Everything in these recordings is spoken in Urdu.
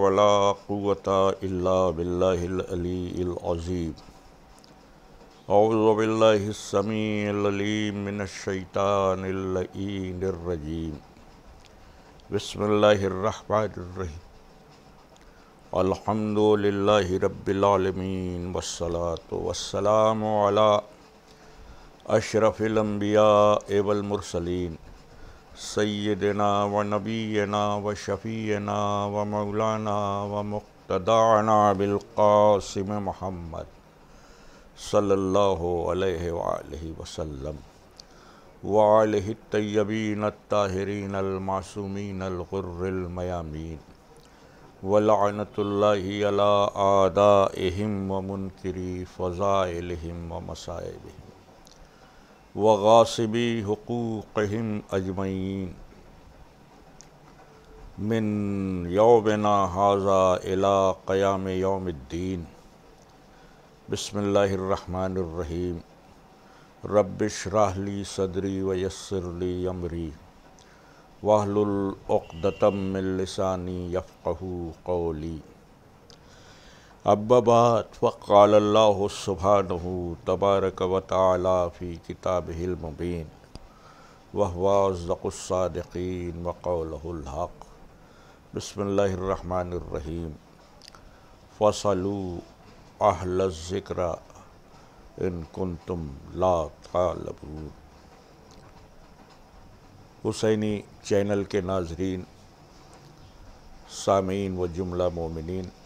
ولا قوة إلا بالله العلي العظيم. أعوذ بالله السميع العليم من الشيطان اللعين الرجيم. بسم الله الرحمن الرحيم. الحمد لله رب العالمين والصلاة والسلام على أشرف الأنبياء والمرسلين سيدنا ونبينا وشفينا ومولانا ومقتدانا بالقاسم محمد صلی اللہ علیہ وآلہ وسلم وآلہ الطیبین الطاہرین المعصومین الغر المیامین ولعنۃ اللہ علی اعدائہم ومنکری فضائلہم ومصائبہم وغاصبی حقوقہم اجمعین من یومنا ھذا الی قیام یوم الدین. بسم اللہ الرحمن الرحیم. رب اشرح لی صدری ویسر لی امری واحلل عقدۃ من لسانی یفقہوا قولی. اما بعد فقال اللہ سبحانہ تبارک و تعالی فی کتابہ المبین وہو اصدق الصادقین وقولہ الحق. بسم اللہ الرحمن الرحیم. فاسألوا اہل الذکر ان کنتم لا تعلمون. حسینی چینل کے ناظرین، سامعین و جملہ مومنین،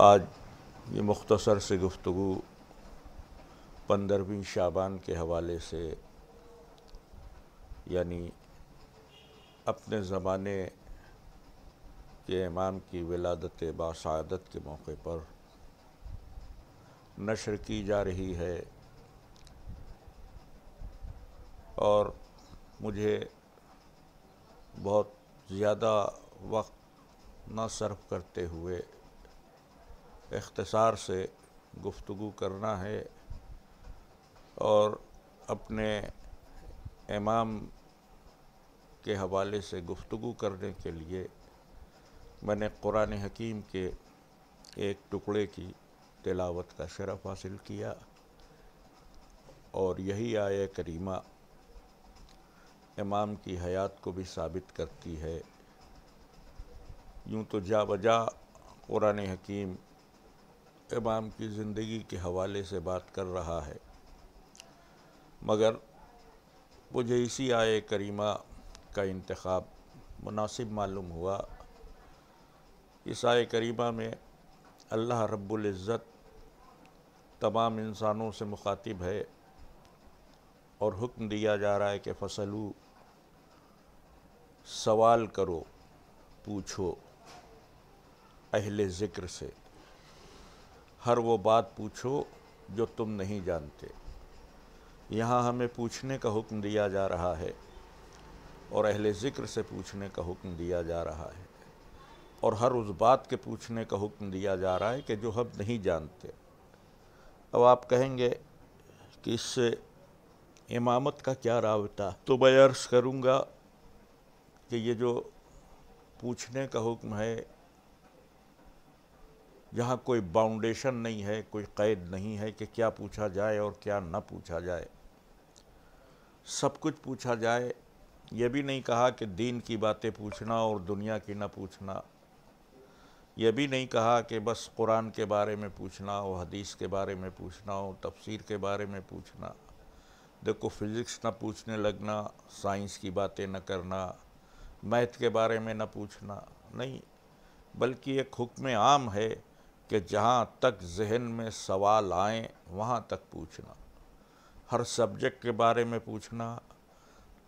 آج یہ مختصر سی گفتگو 15ویں شعبان کے حوالے سے، یعنی اپنے زمانے کے امام کی ولادت باسعادت کے موقع پر نشر کی جا رہی ہے، اور مجھے بہت زیادہ وقت نہ صرف کرتے ہوئے اختصار سے گفتگو کرنا ہے، اور اپنے امام کے حوالے سے گفتگو کرنے کے لیے میں نے قرآن حکیم کے ایک ٹکڑے کی تلاوت کا شرف حاصل کیا، اور یہی آیہ کریمہ امام کی حیات کو بھی ثابت کرتی ہے. یوں تو جا بجا قرآن حکیم امام کی زندگی کے حوالے سے بات کر رہا ہے، مگر مجھے اسی آیہ کریمہ کا انتخاب مناسب معلوم ہوا. اس آیہ کریمہ میں اللہ رب العزت تمام انسانوں سے مخاطب ہے، اور حکم دیا جا رہا ہے کہ فصلو، سوال کرو، پوچھو اہل ذکر سے، ہر وہ بات پوچھو جو تم نہیں جانتے. یہاں ہمیں پوچھنے کا حکم دیا جا رہا ہے، اور اہل ذکر سے پوچھنے کا حکم دیا جا رہا ہے، اور ہر اس بات کے پوچھنے کا حکم دیا جا رہا ہے کہ جو ہم نہیں جانتے. اب آپ کہیں گے کہ اس سے امامت کا کیا رابطہ؟ تو میں عرض کروں گا کہ یہ جو پوچھنے کا حکم ہے، جہاں کوئی باؤنڈیشن نہیں ہے، کوئی قید نہیں ہے کہ کیا پوچھا جائے اور کیا نہ پوچھا جائے، سب کچھ پوچھا جائے. یہ بھی نہیں کہا کہ دین کی باتیں پوچھنا اور دنیا کی نہ پوچھنا، یہ بھی نہیں کہا کہ بس قرآن کے بارے میں پوچھنا ہو، حدیث کے بارے میں پوچھنا ہو، تفسیر کے بارے میں پوچھنا. دیکھو، فزکس نہ پوچھنے لگنا، سائنس کی باتیں نہ کرنا، میتھ کے بارے میں نہ پوچھنا، نہیں، بلکہ ایک حکم عام ہے کہ جہاں تک ذہن میں سوال آئیں وہاں تک پوچھنا. ہر سبجیکٹ کے بارے میں پوچھنا،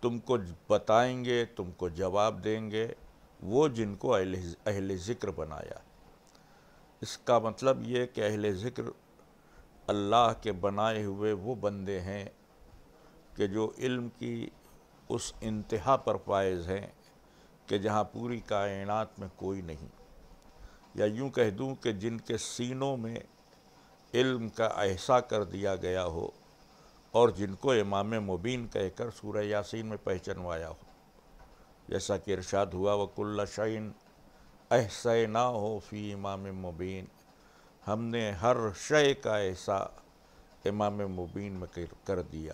تم کو بتائیں گے، تم کو جواب دیں گے وہ جن کو اہل ذکر بنایا. اس کا مطلب یہ کہ اہل ذکر اللہ کے بنائے ہوئے وہ بندے ہیں کہ جو علم کی اس انتہا پر فائز ہیں کہ جہاں پوری کائنات میں کوئی نہیں، یا یوں کہہ دوں کہ جن کے سینوں میں علم کا احسا کر دیا گیا ہو، اور جن کو امام مبین کہہ کر سورہ یاسین میں پہچنوایا ہو. جیسا کہ ارشاد ہوا وَكُلَّ شَيْءٍ احصینا ہو فی امام مبین، ہم نے ہر شے کا احصاء امام مبین میں کر دیا۔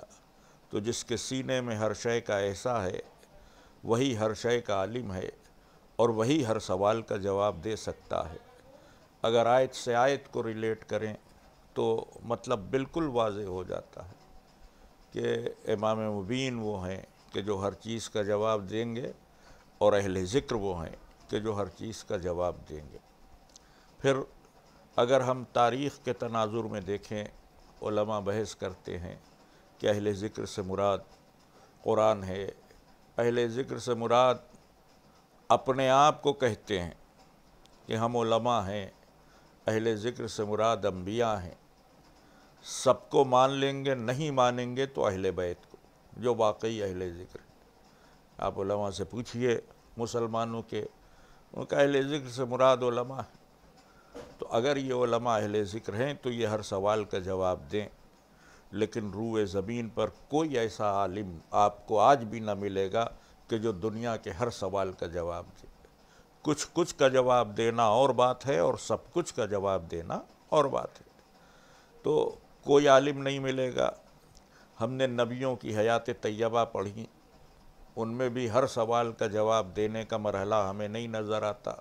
تو جس کے سینے میں ہر شے کا احصاء ہے وہی ہر شے کا عالم ہے، اور وہی ہر سوال کا جواب دے سکتا ہے۔ اگر آیت سے آیت کو ریلیٹ کریں تو مطلب بالکل واضح ہو جاتا ہے کہ امام مبین وہ ہیں کہ جو ہر چیز کا جواب دیں گے، اور اہل ذکر وہ ہیں کہ جو ہر چیز کا جواب دیں گے۔ پھر اگر ہم تاریخ کے تناظر میں دیکھیں، علماء بحث کرتے ہیں کہ اہل ذکر سے مراد قرآن ہے، اہل ذکر سے مراد اپنے آپ کو کہتے ہیں کہ ہم علماء ہیں، اہل ذکر سے مراد انبیاء ہیں۔ سب کو مان لیں گے، نہیں مانیں گے تو اہل بیت کو، جو واقعی اہل ذکر ہے۔ آپ علماء سے پوچھئے مسلمانوں کے، ان کا اہل ذکر سے مراد علماء ہے۔ تو اگر یہ علماء اہل ذکر ہیں تو یہ ہر سوال کا جواب دیں، لیکن روئے زمین پر کوئی ایسا عالم آپ کو آج بھی نہ ملے گا کہ جو دنیا کے ہر سوال کا جواب دے۔ کچھ کا جواب دینا اور بات ہے، اور سب کچھ کا جواب دینا اور بات ہے۔ تو کوئی عالم نہیں ملے گا۔ ہم نے نبیوں کی حیات طیبہ پڑھی، ان میں بھی ہر سوال کا جواب دینے کا مرحلہ ہمیں نہیں نظر آتا،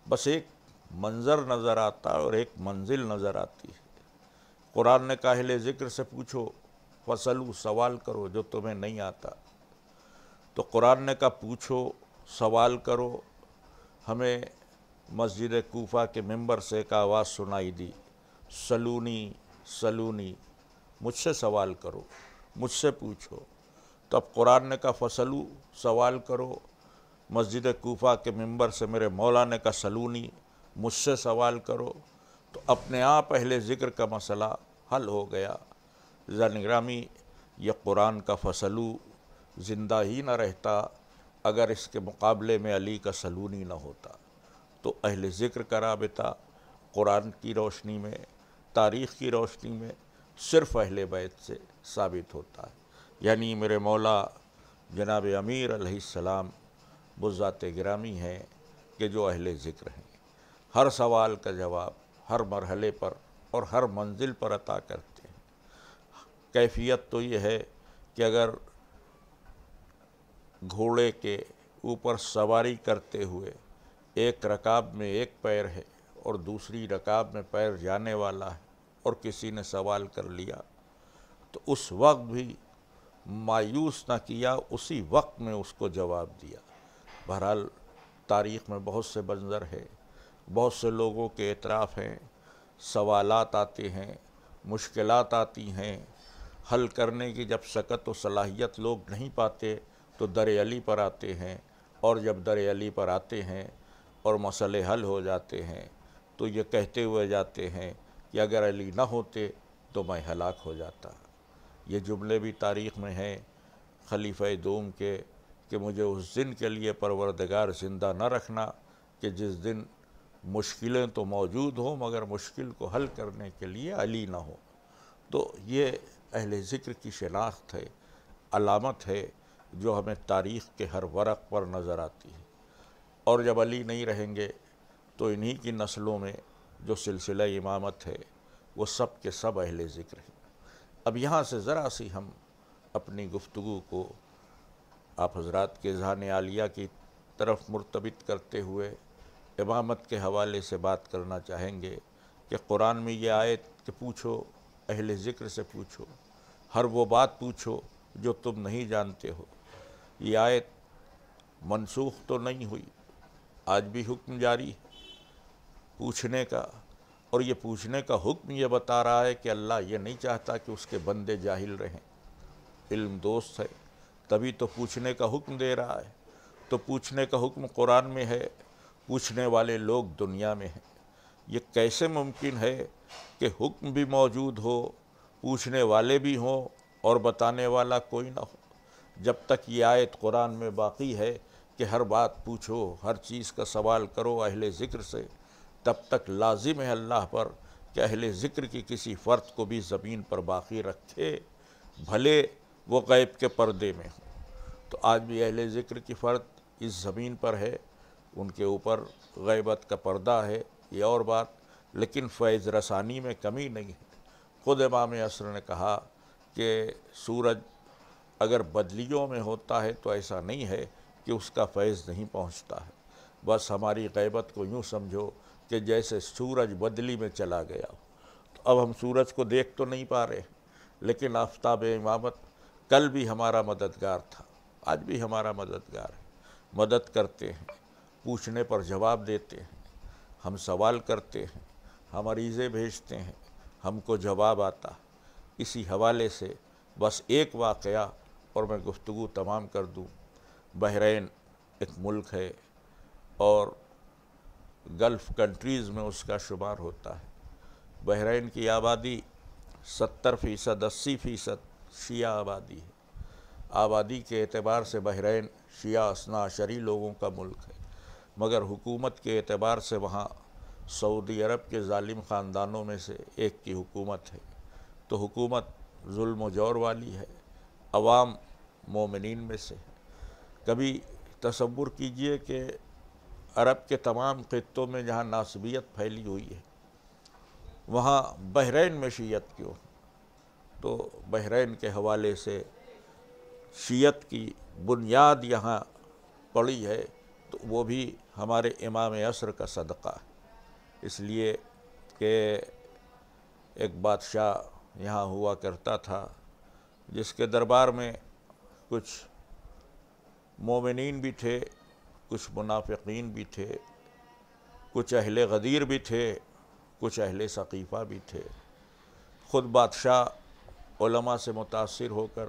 بس ایک منظر نظر آتا اور ایک منزل نظر آتی ہے۔ قرآن نے کہا اہل ذکر سے پوچھو، فسلو، سوال کرو جو تمہیں نہیں آتا۔ تو قرآن نے کہا پوچھو، سوال کرو۔ ہمیں مسجد کوفہ کے ممبر سے ایک آواز سنائی دی، سلونی سلونی، مجھ سے سوال کرو، مجھ سے پوچھو۔ تو اب قرآن نے کہا فسلو، سوال کرو۔ مسجد کوفہ کے ممبر سے میرے مولا نے کہا سلونی، مجھ سے سوال کرو۔ تو اپنے آپ اہل ذکر کا مسئلہ حل ہو گیا۔ عزیزان گرامی، یہ قرآن کا فسلو زندہ ہی نہ رہتا اگر اس کے مقابلے میں علی کا سلونی نہ ہوتا۔ تو اہل ذکر کا رابطہ قرآن کی روشنی میں، تاریخ کی روشنی میں صرف اہل بیت سے ثابت ہوتا ہے۔ یعنی میرے مولا جناب امیر علیہ السلام وہ ذات گرامی ہیں کہ جو اہل ذکر ہیں، ہر سوال کا جواب ہر مرحلے پر اور ہر منزل پر عطا کرتے ہیں۔ کیفیت تو یہ ہے کہ اگر گھوڑے کے اوپر سواری کرتے ہوئے ایک رکاب میں ایک پیر ہے اور دوسری رکاب میں پیر جانے والا ہے، اور کسی نے سوال کر لیا تو اس وقت بھی مایوس نہ کیا، اسی وقت میں اس کو جواب دیا۔ بہرحال تاریخ میں بہت سے منظر ہے، بہت سے لوگوں کے اعتراف ہیں، سوالات آتے ہیں، مشکلات آتی ہیں، حل کرنے کی جب سکت و صلاحیت لوگ نہیں پاتے تو در علی پر آتے ہیں، اور جب در علی پر آتے ہیں اور مسئلے حل ہو جاتے ہیں تو یہ کہتے ہوئے جاتے ہیں کہ اگر علی نہ ہوتے تو میں ہلاک ہو جاتا۔ یہ جملے بھی تاریخ میں ہیں خلیفہ دوم کے کہ مجھے اس دن کے لیے پروردگار زندہ نہ رکھنا کہ جس دن مشکلیں تو موجود ہوں مگر مشکل کو حل کرنے کے لیے علی نہ ہو۔ تو یہ اہل ذکر کی شناخت ہے، علامت ہے جو ہمیں تاریخ کے ہر ورق پر نظر آتی ہے۔ اور جب علی نہیں رہیں گے تو انہی کی نسلوں میں جو سلسلہ امامت ہے وہ سب کے سب اہل ذکر ہیں۔ اب یہاں سے ذرا سی ہم اپنی گفتگو کو آپ حضرات کے اذہان عالیہ کی طرف مرتبط کرتے ہوئے امامت کے حوالے سے بات کرنا چاہیں گے کہ قرآن میں یہ آیت کہ پوچھو، اہل ذکر سے پوچھو، ہر وہ بات پوچھو جو تم نہیں جانتے ہو، یہ آیت منسوخ تو نہیں ہوئی، آج بھی حکم جاری ہے پوچھنے کا، اور یہ پوچھنے کا حکم یہ بتا رہا ہے کہ اللہ یہ نہیں چاہتا کہ اس کے بندے جاہل رہیں، علم دوست ہے تبھی تو پوچھنے کا حکم دے رہا ہے۔ تو پوچھنے کا حکم قرآن میں ہے، پوچھنے والے لوگ دنیا میں ہیں۔ یہ کیسے ممکن ہے کہ حکم بھی موجود ہو، پوچھنے والے بھی ہوں اور بتانے والا کوئی نہ ہو؟ جب تک یہ آیت قرآن میں باقی ہے کہ ہر بات پوچھو، ہر چیز کا سوال کرو اہل ذکر سے، تب تک لازم ہے اللہ پر کہ اہل ذکر کی کسی فرد کو بھی زمین پر باقی رکھے، بھلے وہ غیب کے پردے میں ہوں۔ تو آج بھی اہل ذکر کی فرد اس زمین پر ہے، ان کے اوپر غیبت کا پردہ ہے، یہ اور بات، لیکن فیض رسانی میں کمی نہیں ہے۔ خود امام عصر نے کہا کہ سورج اگر بدلیوں میں ہوتا ہے تو ایسا نہیں ہے کہ اس کا فیض نہیں پہنچتا ہے، بس ہماری غیبت کو یوں سمجھو کہ جیسے سورج بدلی میں چلا گیا ہو۔ تو اب ہم سورج کو دیکھ تو نہیں پا رہے، لیکن آفتاب امامت کل بھی ہمارا مددگار تھا، آج بھی ہمارا مددگار ہے، مدد کرتے ہیں، پوچھنے پر جواب دیتے ہیں، ہم سوال کرتے ہیں، ہم عریضے بھیجتے ہیں، ہم کو جواب آتا۔ اسی حوالے سے بس ایک واقعہ اور میں گفتگو تمام کر دوں۔ بحرین ایک ملک ہے اور گلف کنٹریز میں اس کا شمار ہوتا ہے۔ بحرین کی آبادی 70%، 80% شیعہ آبادی ہے۔ آبادی کے اعتبار سے بحرین شیعہ اثنا عشری لوگوں کا ملک ہے، مگر حکومت کے اعتبار سے وہاں سعودی عرب کے ظالم خاندانوں میں سے ایک کی حکومت ہے، تو حکومت ظلم و جور والی ہے، عوام مومنین میں سے ہے۔ کبھی تصور کیجئے کہ عرب کے تمام خطوں میں جہاں ناسبیت پھیلی ہوئی ہے وہاں بحرین میں شیعت کیوں؟ تو بحرین کے حوالے سے شیعت کی بنیاد یہاں پڑی ہے، تو وہ بھی ہمارے امام عصر کا صدقہ ہے۔ اس لیے کہ ایک بادشاہ یہاں ہوا کرتا تھا جس کے دربار میں کچھ مومنین بھی تھے، کچھ منافقین بھی تھے، کچھ اہل غدیر بھی تھے، کچھ اہل سقیفہ بھی تھے۔ خود بادشاہ علماء سے متاثر ہو کر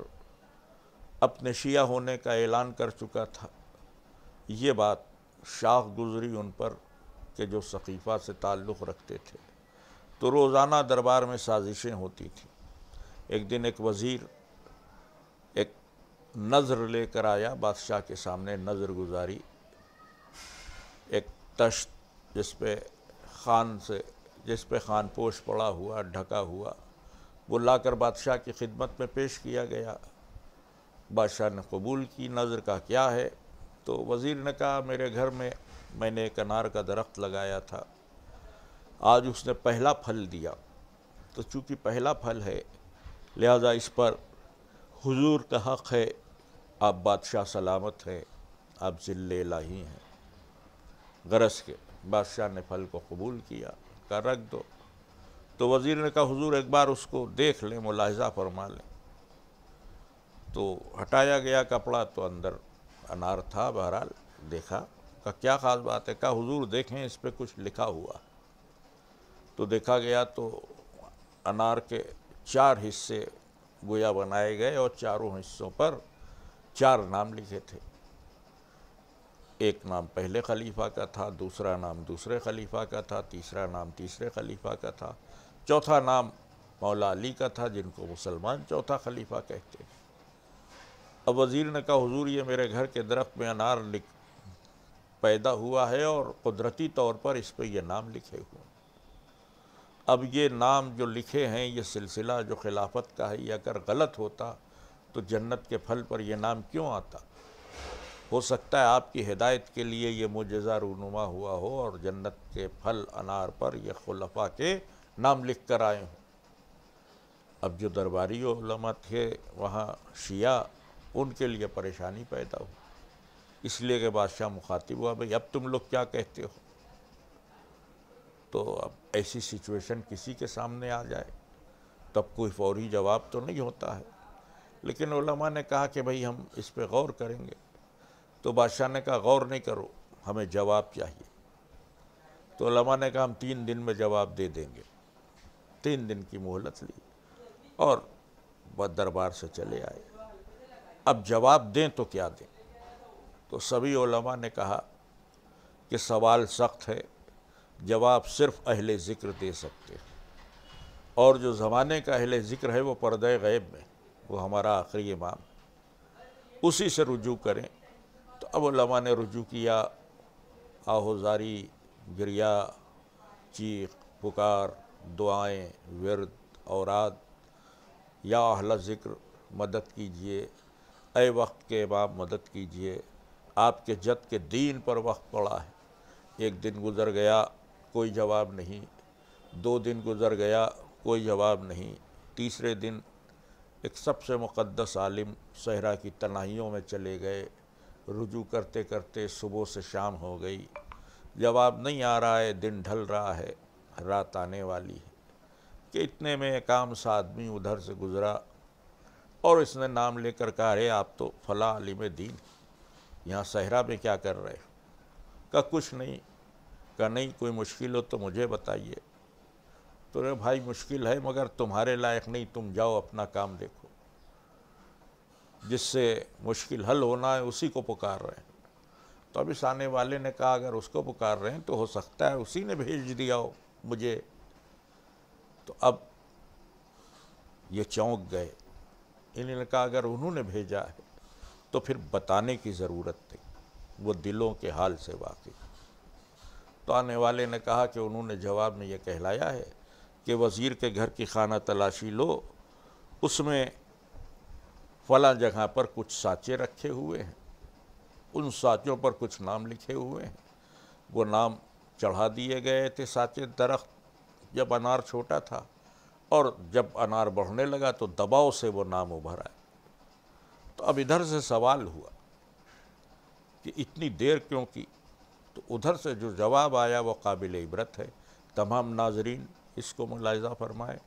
اپنے شیعہ ہونے کا اعلان کر چکا تھا۔ یہ بات شاخ گزری ان پر کہ جو سقیفہ سے تعلق رکھتے تھے، تو روزانہ دربار میں سازشیں ہوتی تھیں۔ ایک دن ایک وزیر ایک نظر لے کر آیا بادشاہ کے سامنے، نظر گزاری، ایک تشت جس پہ خان پوش پڑا ہوا، ڈھکا ہوا، وہ لا کر بادشاہ کی خدمت میں پیش کیا گیا۔ بادشاہ نے قبول کی، نظر کا کیا ہے؟ تو وزیر نے کہا میرے گھر میں نے ایک انار کا درخت لگایا تھا، آج اس نے پہلا پھل دیا، تو چونکہ پہلا پھل ہے لہذا اس پر حضور کا حق ہے، آپ بادشاہ سلامت ہیں، آپ ذل الہی ہیں۔ غرض کے بادشاہ نے پھل کو قبول کیا، کہا رکھ دو۔ تو وزیر نے کہا حضور ایک بار اس کو دیکھ لیں، ملاحظہ فرما لیں۔ تو ہٹایا گیا کپڑا تو اندر انار تھا، بہرحال دیکھا، کہا کیا خاص بات ہے؟ کہا حضور دیکھیں اس پہ کچھ لکھا ہوا۔ تو دیکھا گیا تو انار کے 4 حصے گویا بنائے گئے اور چاروں حصوں پر 4 نام لکھے تھے۔ ایک نام پہلے خلیفہ کا تھا، دوسرا نام دوسرے خلیفہ کا تھا، تیسرا نام تیسرے خلیفہ کا تھا، چوتھا نام مولا علی کا تھا جن کو مسلمان چوتھا خلیفہ کہتے ہیں۔ اب وزیر نے کہا حضور یہ میرے گھر کے درخت میں انار پیدا ہوا ہے اور قدرتی طور پر اس پہ یہ نام لکھے ہوئے ہیں۔ اب یہ نام جو لکھے ہیں، یہ سلسلہ جو خلافت کا ہے، یہ اگر غلط ہوتا تو جنت کے پھل پر یہ نام کیوں آتا؟ ہو سکتا ہے آپ کی ہدایت کے لیے یہ معجزہ رونما ہوا ہو اور جنت کے پھل انار پر یہ خلفاء کے نام لکھ کر آئے ہوں۔ اب جو درباری علماء تھے وہاں شیعہ، ان کے لیے پریشانی پیدا ہو، اس لیے کہ بادشاہ مخاطب ہوا بھئی اب تم لوگ کیا کہتے ہو؟ تو اب ایسی سچویشن کسی کے سامنے آ جائے تب کوئی فوری جواب تو نہیں ہوتا ہے، لیکن علماء نے کہا کہ بھئی ہم اس پہ غور کریں گے۔ تو بادشاہ نے کہا غور نہیں کرو، ہمیں جواب چاہیے۔ تو علماء نے کہا ہم 3 دن میں جواب دے دیں گے۔ 3 دن کی مہلت لی اور دربار سے چلے آئے۔ اب جواب دیں تو کیا دیں؟ تو سبھی علماء نے کہا کہ سوال سخت ہے، جواب صرف اہل ذکر دے سکتے ہیں، اور جو زمانے کا اہل ذکر ہے وہ پردہ غیب میں، وہ ہمارا آخری امام، اسی سے رجوع کریں۔ تو اب علماء نے رجوع کیا، آہوزاری، گریہ، چیخ پکار، دعائیں، ورد، اوراد، یا اہل ذکر مدد کیجئے، اے وقت کے امام مدد کیجئے، آپ کے جد کے دین پر وقت پڑا ہے۔ ایک دن گزر گیا کوئی جواب نہیں، 2 دن گزر گیا کوئی جواب نہیں، تیسرے دن ایک سب سے مقدس عالم صحرا کی تنہائیوں میں چلے گئے، رجوع کرتے کرتے صبح سے شام ہو گئی، جواب نہیں آ رہا ہے، دن ڈھل رہا ہے، رات آنے والی ہے کہ اتنے میں ایک عام سا آدمی ادھر سے گزرا اور اس نے نام لے کر کہا، ارے آپ تو فلاں عالم دین، یہاں صحرا میں کیا کر رہے؟ کہا کچھ نہیں۔ کہا نہیں کوئی مشکل ہو تو مجھے بتائیے۔ تو رہے بھائی مشکل ہے مگر تمہارے لائق نہیں، تم جاؤ اپنا کام دیکھو، جس سے مشکل حل ہونا ہے اسی کو پکار رہے ہیں۔ تو اب اس آنے والے نے کہا اگر اس کو پکار رہے ہیں تو ہو سکتا ہے اسی نے بھیج دیا ہو مجھے۔ تو اب یہ چونک گئے، انہوں نے کہا اگر انہوں نے بھیجا ہے تو پھر بتانے کی ضرورت تھی، وہ دلوں کے حال سے واقف۔ تو آنے والے نے کہا کہ انہوں نے جواب میں یہ کہلایا ہے کہ وزیر کے گھر کی خانہ تلاشی لو، اس میں فلاں جگہ پر کچھ سانچے رکھے ہوئے ہیں، ان سانچوں پر کچھ نام لکھے ہوئے ہیں۔ وہ نام چڑھا دیے گئے تھے سانچے درخت جب انار چھوٹا تھا، اور جب انار بڑھنے لگا تو دباؤ سے وہ نام ابھر آئے۔ تو اب ادھر سے سوال ہوا کہ اتنی دیر کیوں کی؟ تو ادھر سے جو جواب آیا وہ قابل عبرت ہے۔ تمام ناظرین اس کو ملاحظہ فرمائیں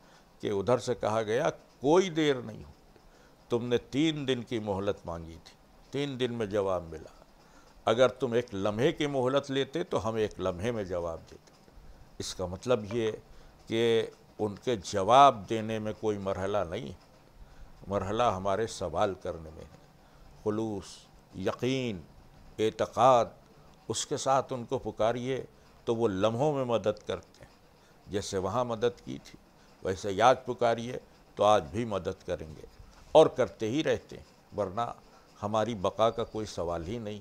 کہ ادھر سے کہا گیا کوئی دیر نہیں ہو، تم نے 3 دن کی مہلت مانگی تھی، 3 دن میں جواب ملا، اگر تم 1 لمحے کی مہلت لیتے تو ہم 1 لمحے میں جواب دیتے۔ اس کا مطلب یہ کہ ان کے جواب دینے میں کوئی مرحلہ نہیں ہے، مرحلہ ہمارے سوال کرنے میں ہے۔ خلوص، یقین، اعتقاد، اس کے ساتھ ان کو پکاریے تو وہ لمحوں میں مدد کرتے ہیں۔ جیسے وہاں مدد کی تھی ویسے آج پکاریے تو آج بھی مدد کریں گے، اور کرتے ہی رہتے ہیں، ورنہ ہماری بقا کا کوئی سوال ہی نہیں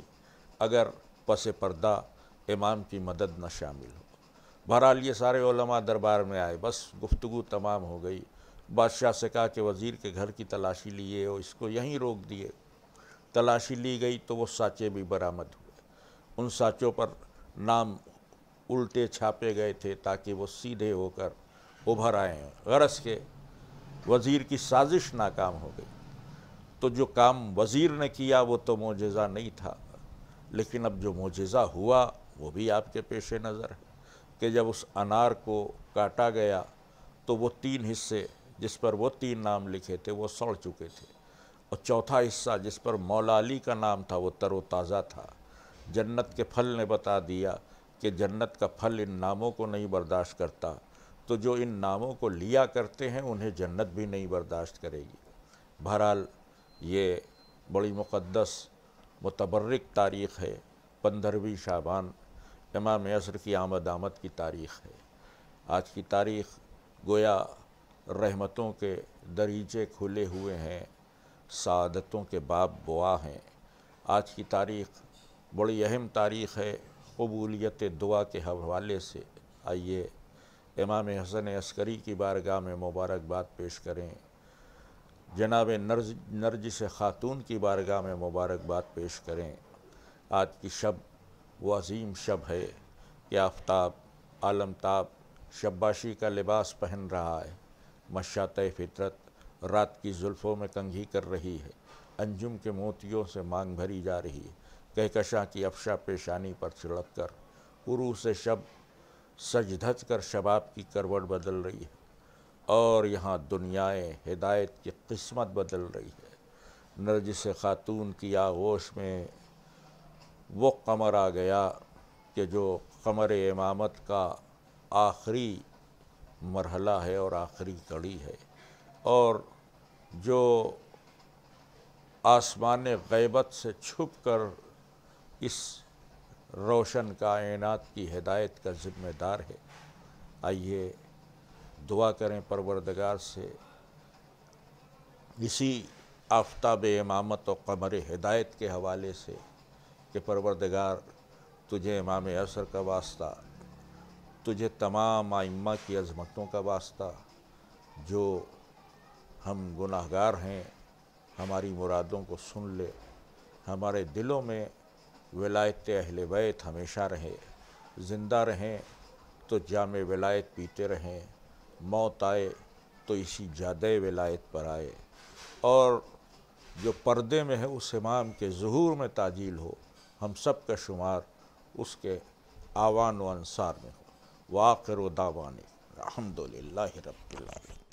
اگر پس پردہ امام کی مدد نہ شامل ہو۔ بہرحال یہ سارے علماء دربار میں آئے، بس گفتگو تمام ہو گئی۔ بادشاہ سے کہا کہ وزیر کے گھر کی تلاشی لیے اور اس کو یہیں روک دیے۔ تلاشی لی گئی تو وہ سانچے بھی برآمد ہوئے، ان سانچوں پر نام الٹے چھاپے گئے تھے تاکہ وہ سیدھے ہو کر ابھر آئیں، غرض کے وزیر کی سازش ناکام ہو گئی۔ تو جو کام وزیر نے کیا وہ تو معجزہ نہیں تھا، لیکن اب جو معجزہ ہوا وہ بھی آپ کے پیش نظر ہے کہ جب اس انار کو کاٹا گیا تو وہ 3 حصے جس پر وہ 3 نام لکھے تھے وہ سڑ چکے تھے، اور چوتھا حصہ جس پر مولا علی کا نام تھا وہ تر و تازہ تھا۔ جنت کے پھل نے بتا دیا کہ جنت کا پھل ان ناموں کو نہیں برداشت کرتا، تو جو ان ناموں کو لیا کرتے ہیں انہیں جنت بھی نہیں برداشت کرے گی۔ بہرحال یہ بڑی مقدس متبرک تاریخ ہے، 15ویں شعبان امام عصر کی آمد کی تاریخ ہے۔ آج کی تاریخ گویا رحمتوں کے دریچے کھلے ہوئے ہیں، سعادتوں کے باب بوا ہیں۔ آج کی تاریخ بڑی اہم تاریخ ہے قبولیت دعا کے حوالے سے۔ آئیے امام حسن عسکری کی بارگاہ میں مبارکباد پیش کریں، جناب نرجس خاتون کی بارگاہ میں مبارکباد پیش کریں۔ آج کی شب وہ عظیم شب ہے کہ آفتاب عالمتاب شباشی کا لباس پہن رہا ہے، مشاطۂ فطرت رات کی زلفوں میں کنگھی کر رہی ہے، انجم کے موتیوں سے مانگ بھری جا رہی ہے، کہکشاں کی افشا پیشانی پر چھڑک کر عروس شب سج دھج کر شباب کی کروٹ بدل رہی ہے، اور یہاں دنیائے ہدایت کی قسمت بدل رہی ہے۔ نرجس خاتون کی آغوش میں وہ قمر آ گیا کہ جو قمر امامت کا آخری مرحلہ ہے اور آخری کڑی ہے، اور جو آسمان غیبت سے چھپ کر اس روشن کائنات کی ہدایت کا ذمہ دار ہے۔ آئیے دعا کریں پروردگار سے اسی آفتاب امامت و قمر ہدایت کے حوالے سے کہ پروردگار تجھے امام عصر کا واسطہ، تجھے تمام ائمہ کی عظمتوں کا واسطہ، جو ہم گناہگار ہیں ہماری مرادوں کو سن لے، ہمارے دلوں میں ولایت اہل بیت ہمیشہ رہے، زندہ رہیں تو جام ولایت پیتے رہیں، موت آئے تو اسی جادۂ ولایت پر آئے، اور جو پردے میں ہے اس امام کے ظہور میں تعجیل ہو، ہم سب کا شمار اس کے آوان و انصار میں ہو۔ وآخر دعوانا الحمدللہ رب العالمین۔